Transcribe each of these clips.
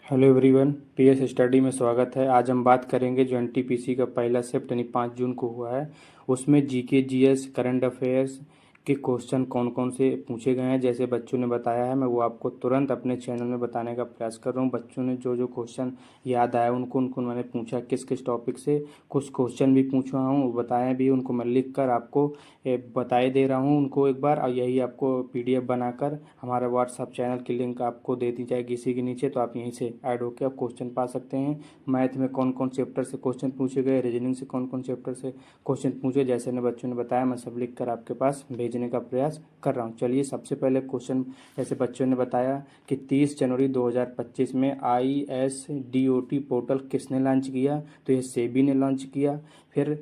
Hello everyone, PS study में स्वागत है। आज हम बात करेंगे जो एनटीपीसी का पहला शिफ्ट यानी 5 जून को हुआ है, उसमें जीके जीएस करंट अफेयर्स के क्वेश्चन कौन कौन से पूछे गए हैं। जैसे बच्चों ने बताया है, मैं वो आपको तुरंत अपने चैनल में बताने का प्रयास कर रहा हूँ। बच्चों ने जो जो क्वेश्चन याद आया उनको उनको मैंने पूछा किस किस टॉपिक से, कुछ क्वेश्चन भी पूछा हूँ, वो बताए भी, उनको मैं लिख कर आपको बताए दे रहा हूँ उनको एक बार। और यही आपको पीडीएफ बनाकर हमारे व्हाट्सअप चैनल की लिंक आपको दे दी जाएगी इसी के नीचे, तो आप यहीं से ऐड होकर आप क्वेश्चन पा सकते हैं। मैथ में कौन कौन चैप्टर से क्वेश्चन पूछे गए, रीजनिंग से कौन कौन चैप्टर से क्वेश्चन पूछे, जैसे ने बच्चों ने बताया, मैं सब लिख कर आपके पास भेजने का प्रयास कर रहा हूँ। चलिए, सबसे पहले क्वेश्चन, जैसे बच्चों ने बताया कि 30 जनवरी 2025 में ISDOT पोर्टल किसने लॉन्च किया, तो ये सेबी ने लॉन्च किया। फिर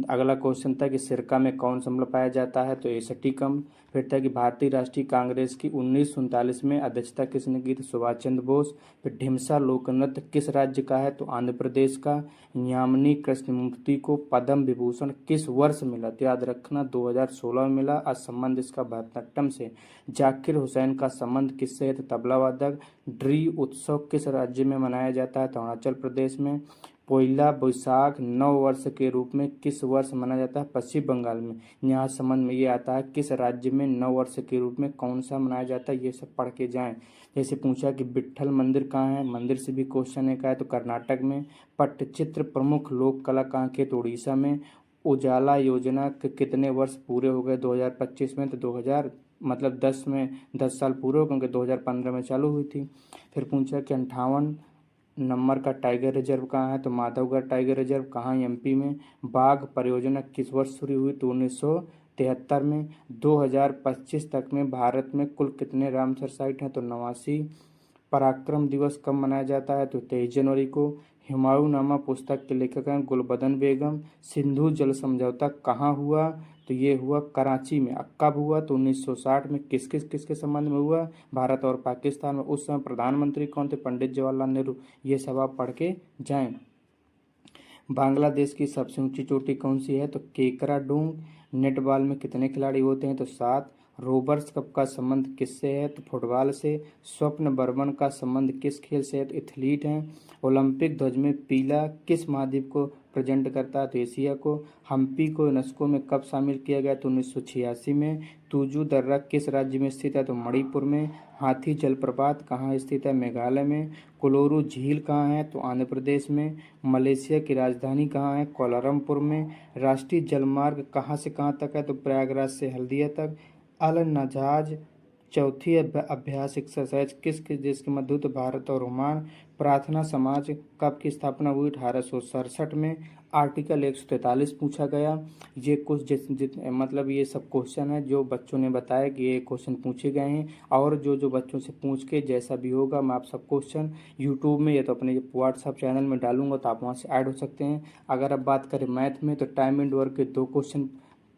अगला क्वेश्चन था कि सिरका में कौन सा अम्ल पाया जाता है, तो एसिटिकम। फिर था कि भारतीय राष्ट्रीय कांग्रेस की 1939 में अध्यक्षता किसने की, तो सुभाष चंद्र बोस। फिर ढिमसा लोक नृत्य किस राज्य का है, तो आंध्र प्रदेश का। यामिनी कृष्णमूर्ति को पद्म विभूषण किस वर्ष मिला, तो याद रखना 2016 में मिला। और संबंध इसका भरतनाट्यम से। जाकिर हुसैन का संबंध किससे है, तो तबला वादक। ड्री उत्सव किस राज्य में मनाया जाता है, तो अरुणाचल प्रदेश में। पोइला बैसाख नव वर्ष के रूप में किस वर्ष मनाया जाता है, पश्चिम बंगाल में। यहाँ संबंध में ये आता है किस राज्य में नव वर्ष के रूप में कौन सा मनाया जाता है, ये सब पढ़ के जाएं। जैसे पूछा कि विट्ठल मंदिर कहाँ है, मंदिर से भी क्वेश्चन एक है, तो कर्नाटक में। पट्टचित्र प्रमुख लोक कला कहाँ के, तो उड़ीसा में। उजाला योजना के कितने वर्ष पूरे हो गए 2025 में, तो 2000 मतलब 10 साल पूरे हो गए, क्योंकि 2015 में चालू हुई थी। फिर पूछा कि 58 नंबर का टाइगर रिजर्व कहाँ है, तो माधवगढ़ टाइगर रिजर्व कहाँ, एमपी में। बाघ परियोजना किस वर्ष शुरू हुई, तो 1973 में। 2025 तक में भारत में कुल कितने रामसर साइट हैं, तो 89। पराक्रम दिवस कब मनाया जाता है, तो 23 जनवरी को। हुमायूं नामा पुस्तक के लेखक हैं गुलबदन बेगम। सिंधु जल समझौता कहाँ हुआ, तो ये हुआ कराची में। कब हुआ, तो 1960 में। किसके संबंध में हुआ, भारत और पाकिस्तान में। उस समय प्रधानमंत्री कौन थे, पंडित जवाहरलाल नेहरू। ये सब आप पढ़ के जाएं। बांग्लादेश की सबसे ऊंची चोटी कौन सी है, तो केकराडूंग। नेटबॉल में कितने खिलाड़ी होते हैं, तो 7। रोबर्स कप का संबंध किससे है, तो फुटबॉल से। स्वप्न बर्मन का संबंध किस खेल से है, तो एथलीट हैं। ओलंपिक ध्वज में पीला किस महाद्वीप को प्रेजेंट करता है, तो एशिया को। हम्पी को यूनेस्को में कब शामिल किया गया, तो 1986 में। तुजू दर्रा किस राज्य में स्थित है, तो मणिपुर में। हाथी जलप्रपात कहाँ स्थित है, मेघालय में। कोलोरू झील कहाँ है, तो आंध्र प्रदेश में। मलेशिया की राजधानी कहाँ है, कोलालमपुर में। राष्ट्रीय जलमार्ग कहाँ से कहाँ तक है, तो प्रयागराज से हल्दिया तक। अल नजाज चौथी अभ्यास एक्सरसाइज किस किस देश के मध्य, तो भारत और ओमान। प्रार्थना समाज कब की स्थापना हुई, 1867 में। आर्टिकल 143 पूछा गया। ये कुछ मतलब ये सब क्वेश्चन है जो बच्चों ने बताया कि ये क्वेश्चन पूछे गए हैं। और जो जो बच्चों से पूछ के जैसा भी होगा, मैं आप सब क्वेश्चन यूट्यूब में या तो अपने व्हाट्सअप चैनल में डालूंगा, तो आप वहाँ से ऐड हो सकते हैं। अगर आप बात करें मैथ में, तो टाइम एंड वर्क के 2 क्वेश्चन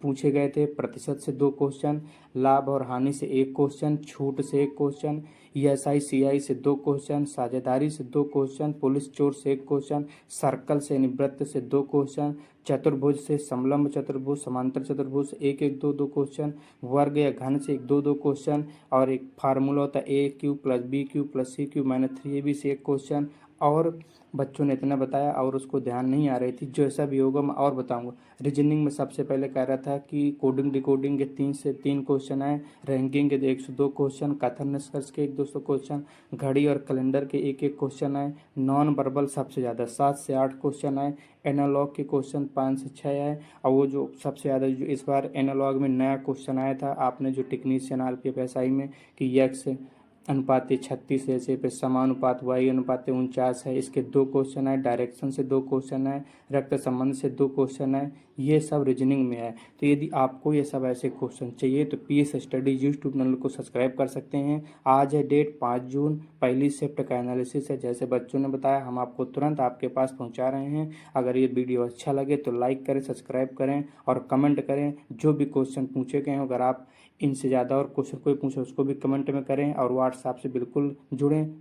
पूछे गए थे। प्रतिशत से 2 क्वेश्चन, लाभ और हानि से 1 क्वेश्चन, छूट से 1 क्वेश्चन, ईएसआई सीआई से 2 क्वेश्चन, साझेदारी से 2 क्वेश्चन, पुलिस चोर से 1 क्वेश्चन, सर्कल से निवृत्त से 2 क्वेश्चन, चतुर्भुज से, समलंब चतुर्भुज, समांतर चतुर्भुज से 1 1 2 2 क्वेश्चन, वर्ग या घन से 1 2 2 क्वेश्चन, और एक फार्मूला होता है a³ + b³ + c³ - 3ab से 1 क्वेश्चन। और बच्चों ने इतना बताया और उसको ध्यान नहीं आ रही थी, जैसा भी होगा मैं और बताऊंगा। रीजनिंग में सबसे पहले कह रहा था कि कोडिंग डिकोडिंग के 3 से 3 क्वेश्चन आए, रैंकिंग के 102 क्वेश्चन, कथन निष्कर्ष के 1 200 क्वेश्चन, घड़ी और कैलेंडर के 1 1 क्वेश्चन आए, नॉन वर्बल सबसे ज़्यादा 7 से 8 क्वेश्चन आए, एनालॉग के क्वेश्चन 5 से 6 आए। और वो जो सबसे ज़्यादा जो इस बार एनालॉग में नया क्वेश्चन आया था, आपने जो टेक्नीशियन आरपीएफ एसआई में, कि यक्स अनुपात 36 ऐसे पे समानुपात y अनुपात 49 है, इसके 2 क्वेश्चन आए। डायरेक्शन से 2 क्वेश्चन आए, रक्त संबंध से 2 क्वेश्चन आए। ये सब रीजनिंग में है। तो यदि आपको ये सब ऐसे क्वेश्चन चाहिए तो पीएस स्टडी यूट्यूब चैनल को सब्सक्राइब कर सकते हैं। आज है डेट 5 जून, पहली शिफ्ट का एनालिसिस है। जैसे बच्चों ने बताया, हम आपको तुरंत आपके पास पहुंचा रहे हैं। अगर ये वीडियो अच्छा लगे तो लाइक करें, सब्सक्राइब करें और कमेंट करें। जो भी क्वेश्चन पूछे गए हैं, अगर आप इनसे ज़्यादा और क्वेश्चन कोई पूछे उसको भी कमेंट में करें, और व्हाट्सएप से बिल्कुल जुड़ें।